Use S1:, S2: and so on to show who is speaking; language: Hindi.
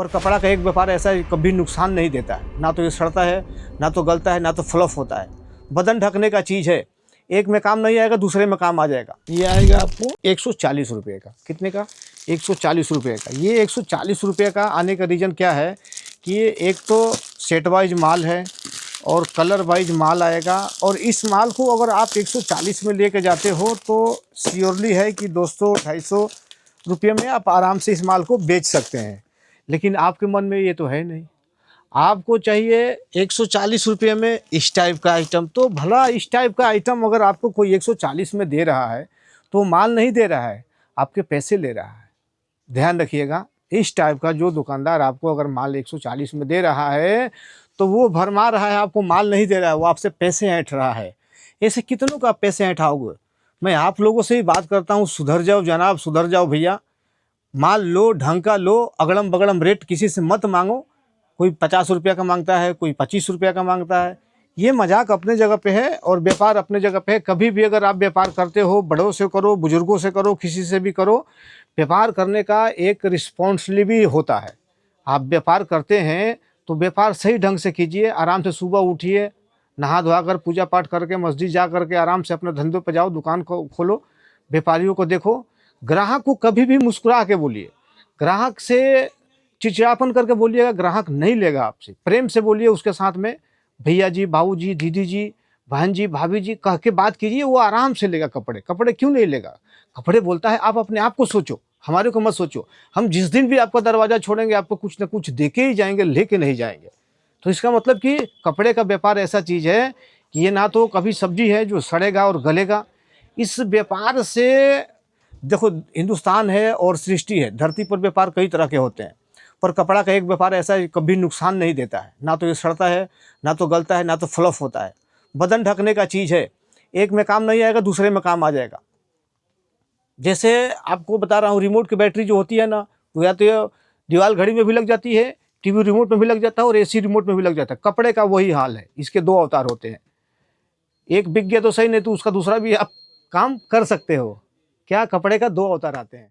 S1: पर कपड़ा का एक व्यापार ऐसा है कभी नुकसान नहीं देता है, ना तो ये सड़ता है, ना तो गलता है, ना तो फ्लॉप होता है। बदन ढकने का चीज़ है, एक में काम नहीं आएगा दूसरे में काम आ जाएगा। ये आएगा आपको 140 रुपये का। कितने का? 140 रुपये का। ये 140 रुपये का आने का रीज़न क्या है कि ये एक तो सेट वाइज माल है और कलर वाइज माल आएगा। और इस माल को अगर आप 140 में लेके जाते हो तो श्योरली है कि 200-250 रुपये में आप आराम से इस माल को बेच सकते हैं। लेकिन आपके मन में ये तो है नहीं, आपको चाहिए 140 रुपये में इस टाइप का आइटम। तो भला इस टाइप का आइटम अगर आपको कोई 140 में दे रहा है तो माल नहीं दे रहा है, आपके पैसे ले रहा है। ध्यान रखिएगा, इस टाइप का जो दुकानदार आपको अगर माल 140 में दे रहा है तो वो भरमा रहा है, आपको माल नहीं दे रहा है, वो आपसे पैसे ऐंठ रहा है। ऐसे कितनों का पैसे ऐंठाओगे? मैं आप लोगों से ही बात करता हूँ, सुधर जाओ जनाब, सुधर जाओ भैया। माल लो, ढंग का लो, अगड़म बगड़म रेट किसी से मत मांगो। कोई 50 रुपये का मांगता है, कोई 25 रुपये का मांगता है। ये मजाक अपने जगह पे है और व्यापार अपने जगह पे है। कभी भी अगर आप व्यापार करते हो, बड़ों से करो, बुजुर्गों से करो, किसी से भी करो, व्यापार करने का एक रिस्पॉन्सिबिलिटी होता है। आप व्यापार करते हैं तो व्यापार सही ढंग से कीजिए। आराम से सुबह उठिए, नहा धोआ कर पूजा पाठ करके मस्जिद जा करके आराम से अपने धंधे पर जाओ, दुकान को खोलो, व्यापारियों को देखो। ग्राहक को कभी भी मुस्कुरा के बोलिए, ग्राहक से चिड़चिड़ापन करके बोलिएगा, ग्राहक नहीं लेगा आपसे। प्रेम से बोलिए उसके साथ में, भैया जी, बाबू जी, दीदी जी, बहन जी, भाभी जी कह के बात कीजिए, वो आराम से लेगा कपड़े। कपड़े क्यों नहीं लेगा? कपड़े बोलता है आप अपने आप को सोचो, हमारे को मत सोचो। हम जिस दिन भी आपका दरवाज़ा छोड़ेंगे आपको कुछ ना कुछ दे के ही जाएंगे, लेके नहीं जाएंगे। तो इसका मतलब कि कपड़े का व्यापार ऐसा चीज़ है कि ये ना तो कभी सब्जी है जो सड़ेगा और गलेगा। इस व्यापार से देखो, हिंदुस्तान है और सृष्टि है, धरती पर व्यापार कई तरह के होते हैं, पर कपड़ा का एक व्यापार ऐसा है कभी नुकसान नहीं देता है, ना तो ये सड़ता है, ना तो गलता है, ना तो फ्लॉप होता है। बदन ढकने का चीज़ है, एक में काम नहीं आएगा दूसरे में काम आ जाएगा। जैसे आपको बता रहा हूँ, रिमोट की बैटरी जो होती है ना, वो या तो दीवार घड़ी में भी लग जाती है, टीवी रिमोट में भी लग जाता है और एसी रिमोट में भी लग जाता है। कपड़े का वही हाल है, इसके दो अवतार होते हैं। एक बिक गया तो सही, नहीं तो उसका दूसरा भी आप काम कर सकते हो। क्या? कपड़े का दो अवतार आते हैं।